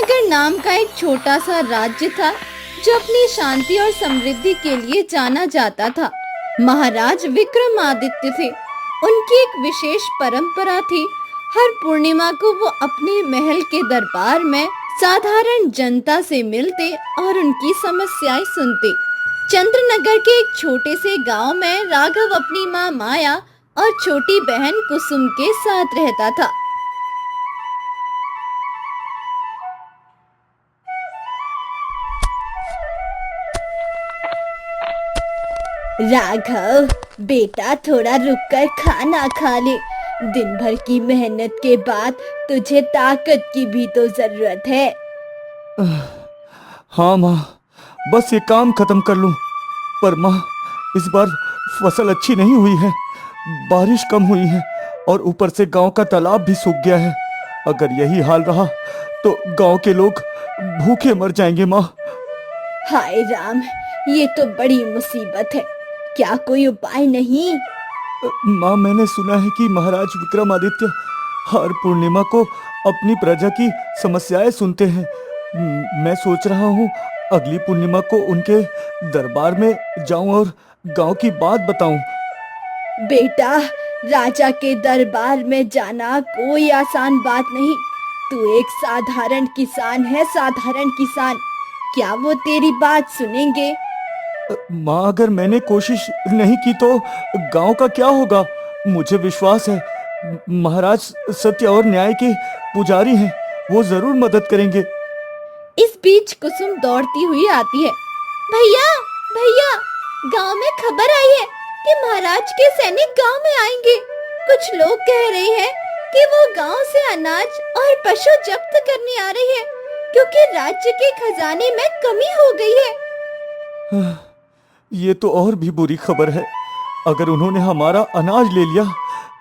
चंद्रनगर नाम का एक छोटा सा राज्य था जो अपनी शांति और समृद्धि के लिए जाना जाता था। महाराज विक्रमादित्य थे। उनकी एक विशेष परंपरा थी। हर पूर्णिमा को वो अपने महल के दरबार में साधारण जनता से मिलते और उनकी समस्याएं सुनते। चंद्रनगर के एक छोटे से गांव में राघव अपनी माँ माया और छोटी बहन कुसुम के साथ रहता था। राघव बेटा, थोड़ा रुककर खाना खा ले। दिन भर की मेहनत के बाद तुझे ताकत की भी तो जरूरत है। हाँ माँ, बस ये काम खत्म कर लूं। पर माँ, इस बार फसल अच्छी नहीं हुई है। बारिश कम हुई है और ऊपर से गांव का तालाब भी सूख गया है। अगर यही हाल रहा तो गांव के लोग भूखे मर जाएंगे माँ। हाय राम, ये तो बड़ी मुसीबत है। क्या कोई उपाय नहीं? माँ, मैंने सुना है कि महाराज विक्रमादित्य हर पूर्णिमा को अपनी प्रजा की समस्याएं सुनते हैं। मैं सोच रहा हूँ अगली पूर्णिमा को उनके दरबार में जाऊं और गांव की बात बताऊं। बेटा, राजा के दरबार में जाना कोई आसान बात नहीं। तू एक साधारण किसान है, साधारण किसान। क्या वो तेरी बात सुनेंगे? माँ, अगर मैंने कोशिश नहीं की तो गांव का क्या होगा? मुझे विश्वास है महाराज सत्य और न्याय के पुजारी हैं। वो जरूर मदद करेंगे। इस बीच कुसुम दौड़ती हुई आती है। भैया, भैया, गांव में खबर आई है कि महाराज के सैनिक गांव में आएंगे। कुछ लोग कह रहे हैं कि वो गांव से अनाज और पशु जब्त करने आ रहे हैं क्योंकि राज्य के खजाने में कमी हो गई है। ये तो और भी बुरी खबर है। अगर उन्होंने हमारा अनाज ले लिया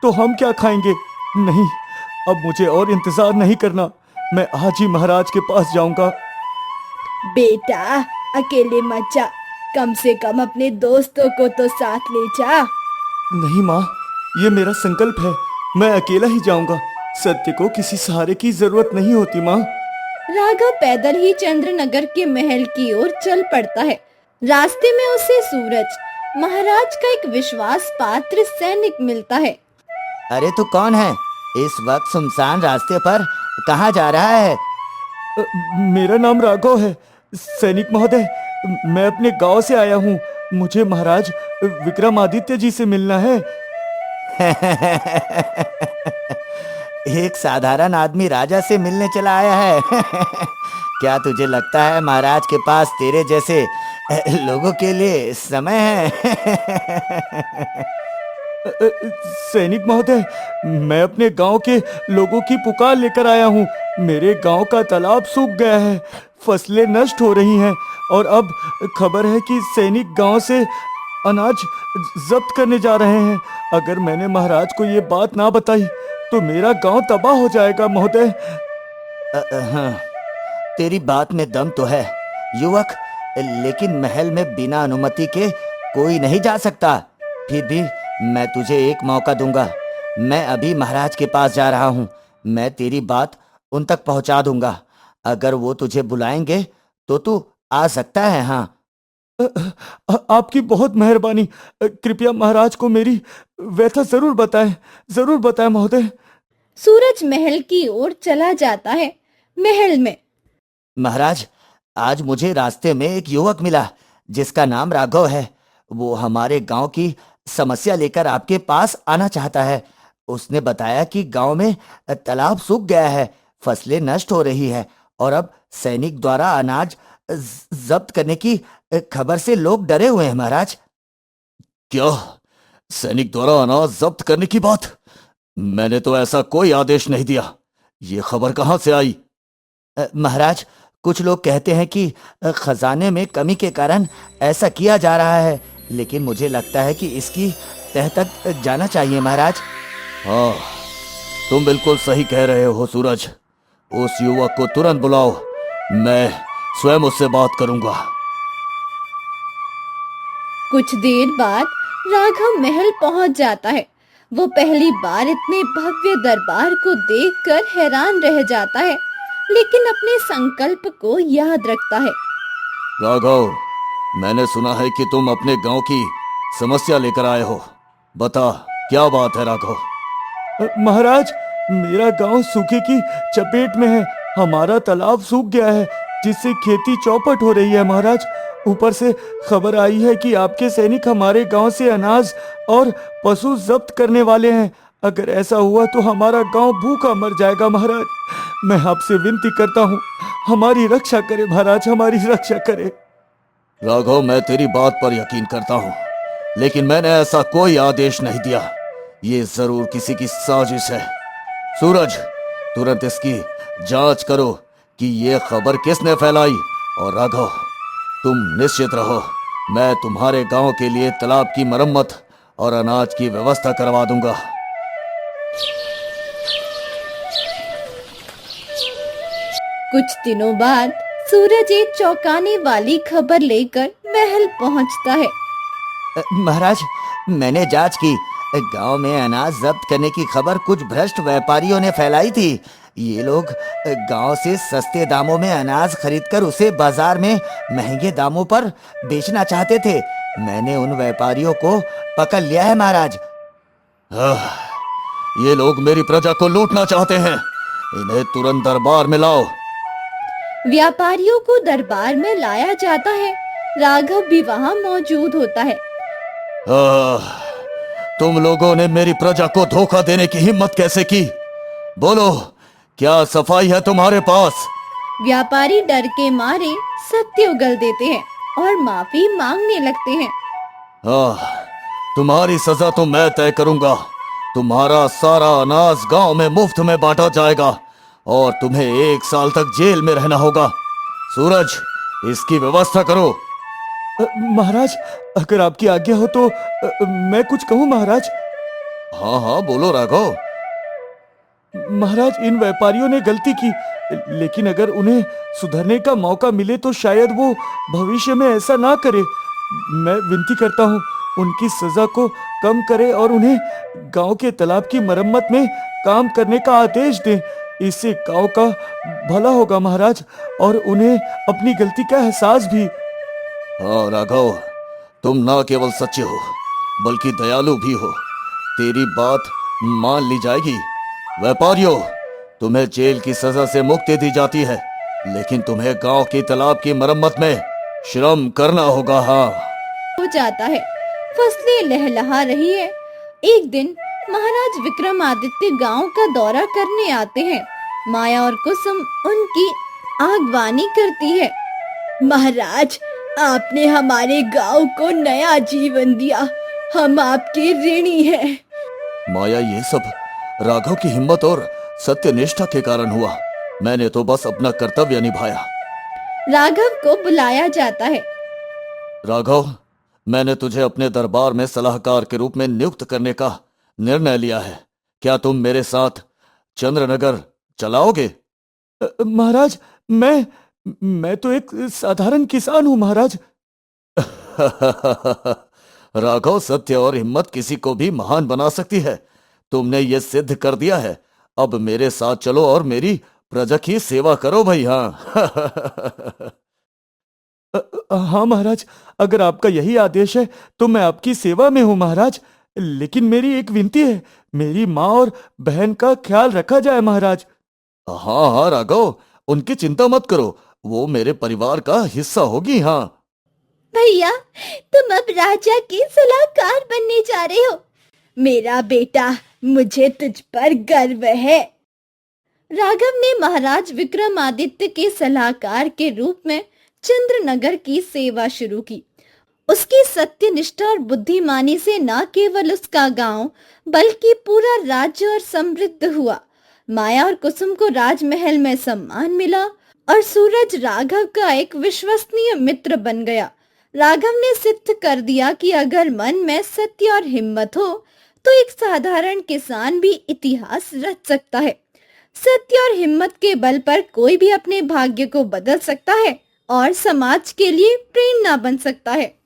तो हम क्या खाएंगे? नहीं, अब मुझे और इंतजार नहीं करना। मैं आज ही महाराज के पास जाऊंगा। बेटा, अकेले मत जा। कम से कम अपने दोस्तों को तो साथ ले जा। नहीं माँ, ये मेरा संकल्प है। मैं अकेला ही जाऊंगा। सत्य को किसी सहारे की जरूरत नहीं होती माँ। राघव पैदल ही चंद्रनगर के महल की ओर चल पड़ता है। रास्ते में उसे सूरज, महाराज का एक विश्वास पात्र सैनिक मिलता है। अरे तू कौन है? इस वक्त सुनसान रास्ते पर कहाँ जा रहा है? मेरा नाम राघव है सैनिक महोदय। मैं अपने गांव से आया हूँ। मुझे महाराज विक्रमादित्य जी से मिलना है। एक साधारण आदमी राजा से मिलने चला आया है। क्या तुझे लगता है महाराज के पास तेरे जैसे लोगों के लिए समय है? सैनिक महोदय, मैं अपने गांव के लोगों की पुकार लेकर आया हूँ। मेरे गांव का तालाब सूख गया है, फसलें नष्ट हो रही हैं और अब खबर है कि सैनिक गांव से अनाज जब्त करने जा रहे हैं। अगर मैंने महाराज को ये बात ना बताई तो मेरा गांव तबाह हो जाएगा महोदय। हाँ, तेरी बात में दम तो है युवक, लेकिन महल में बिना अनुमति के कोई नहीं जा सकता। फिर भी मैं तुझे एक मौका दूंगा। मैं अभी महाराज के पास जा रहा हूँ। मैं तेरी बात उन तक पहुंचा दूंगा। अगर वो तुझे बुलाएंगे तो तू आ सकता है। हाँ, आपकी बहुत मेहरबानी। कृपया महाराज को मेरी व्यथा जरूर बताएं महोदय। सूरज महल की ओर चला जाता है। महल में महाराज, आज मुझे रास्ते में एक युवक मिला जिसका नाम राघव है। वो हमारे गांव की समस्या लेकर आपके पास आना चाहता है। उसने बताया कि गांव में तालाब सूख गया है, फसलें नष्ट हो रही है और अब सैनिक द्वारा अनाज जब्त करने की खबर से लोग डरे हुए हैं महाराज। क्या? सैनिक द्वारा अनाज जब्त करने की बात? मैंने तो ऐसा कोई आदेश नहीं दिया। ये खबर कहां से आई? महाराज, कुछ लोग कहते हैं कि खजाने में कमी के कारण ऐसा किया जा रहा है, लेकिन मुझे लगता है कि इसकी तह तक जाना चाहिए महाराज। हाँ, तुम बिल्कुल सही कह रहे हो सूरज। उस युवक को तुरंत बुलाओ। मैं स्वयं उससे बात करूंगा। कुछ देर बाद राघव महल पहुंच जाता है। वो पहली बार इतने भव्य दरबार को देखकर हैरान रह जाता है। लेकिन अपने संकल्प को याद रखता है। राघव, मैंने सुना है कि तुम अपने गांव की समस्या लेकर आए हो। बता, क्या बात है राघव? महाराज, मेरा गांव सूखे की चपेट में है। हमारा तालाब सूख गया है, जिससे खेती चौपट हो रही है महाराज। ऊपर से खबर आई है कि आपके सैनिक हमारे गांव से अनाज और पशु जब्त करने वाले हैं। अगर ऐसा हुआ तो हमारा गांव भूखा मर जाएगा महाराज। मैं आपसे विनती करता हूँ, हमारी रक्षा करे महाराज, हमारी रक्षा करे। राघव, मैं तेरी बात पर यकीन करता हूँ, लेकिन मैंने ऐसा कोई आदेश नहीं दिया। ये जरूर किसी की साजिश है। सूरज, तुरंत इसकी जांच करो कि ये खबर किसने फैलाई। और राघव, तुम निश्चित रहो, मैं तुम्हारे गांव के लिए तालाब की मरम्मत और अनाज की व्यवस्था करवा दूंगा। कुछ दिनों बाद सूरज एक चौंकाने वाली खबर लेकर महल पहुंचता है। महाराज, मैंने जांच की। गांव में अनाज जब्त करने की खबर कुछ भ्रष्ट व्यापारियों ने फैलाई थी। ये लोग गांव से सस्ते दामों में अनाज खरीदकर उसे बाजार में महंगे दामों पर बेचना चाहते थे। मैंने उन व्यापारियों को पकड़ लिया है महाराज। ये लोग मेरी प्रजा को लूटना चाहते हैं। इन्हें तुरंत दरबार में लाओ। व्यापारियों को दरबार में लाया जाता है। राघव भी वहां मौजूद होता है। तुम लोगों ने मेरी प्रजा को धोखा देने की हिम्मत कैसे की? बोलो, क्या सफाई है तुम्हारे पास? व्यापारी डर के मारे सत्य उगल देते हैं और माफी मांगने लगते हैं। तुम्हारी सजा तो मैं तय करूंगा। तुम्हारा सारा अनाज गांव में मुफ्त में बांटा जाएगा और तुम्हें 1 साल तक जेल में रहना होगा। सूरज, इसकी व्यवस्था करो। महाराज, अगर आपकी आज्ञा हो तो मैं कुछ कहूँ महाराज। हाँ हाँ, बोलो राघव। महाराज, इन व्यापारियों ने गलती की, लेकिन अगर उन्हें सुधरने का मौका मिले तो शायद वो भविष्य में ऐसा ना करे। मैं विनती करता हूँ, उनकी सजा को कम करे और उन्हें गांव के तालाब की मरम्मत में काम करने का आदेश दें। इससे गांव का भला होगा महाराज, और उन्हें अपनी गलती का एहसास भी। हाँ राघव, तुम ना केवल सच्चे हो बल्कि दयालु भी हो। तेरी बात मान ली जाएगी। व्यापारियों, तुम्हें जेल की सजा से मुक्ति दी जाती है, लेकिन तुम्हें गांव की तालाब की मरम्मत में श्रम करना होगा। हाँ, हो जाता है। फसलें लहलहा रही है। एक दिन महाराज विक्रमादित्य गांव का दौरा करने आते हैं। माया और कुसुम उनकी आगवानी करती है। महाराज, आपने हमारे गांव को नया जीवन दिया। हम आपके ऋणी हैं। माया, ये सब राघव की हिम्मत और सत्यनिष्ठा के कारण हुआ। मैंने तो बस अपना कर्तव्य निभाया। राघव को बुलाया जाता है। राघव, मैंने तुझे अपने दरबार में सलाहकार के रूप में नियुक्त करने का निर्णय लिया है। क्या तुम मेरे साथ चंद्रनगर चलाओगे? महाराज, मैं तो एक साधारण किसान हूँ महाराज। राघव, सत्य और हिम्मत किसी को भी महान बना सकती है। तुमने ये सिद्ध कर दिया है। अब मेरे साथ चलो और मेरी प्रजा की सेवा करो भाई। हाँ। हाँ महाराज, अगर आपका यही आदेश है तो मैं आपकी सेवा में हूँ महाराज। लेकिन मेरी एक विनती है, मेरी माँ और बहन का ख्याल रखा जाए महाराज। हाँ हाँ राघव, उनकी चिंता मत करो, वो मेरे परिवार का हिस्सा होगी। हाँ भैया, तुम अब राजा के सलाहकार बनने जा रहे हो। मेरा बेटा, मुझे तुझ पर गर्व है। राघव ने महाराज विक्रमादित्य के सलाहकार के रूप में चंद्रनगर की सेवा शुरू की। उसकी सत्यनिष्ठा और बुद्धिमानी से न केवल उसका गांव बल्कि पूरा राज्य और समृद्ध हुआ। माया और कुसुम को राजमहल में सम्मान मिला और सूरज राघव का एक विश्वसनीय मित्र बन गया। राघव ने सिद्ध कर दिया कि अगर मन में सत्य और हिम्मत हो तो एक साधारण किसान भी इतिहास रच सकता है। सत्य और हिम्मत के बल पर कोई भी अपने भाग्य को बदल सकता है और समाज के लिए प्रेरणा बन सकता है।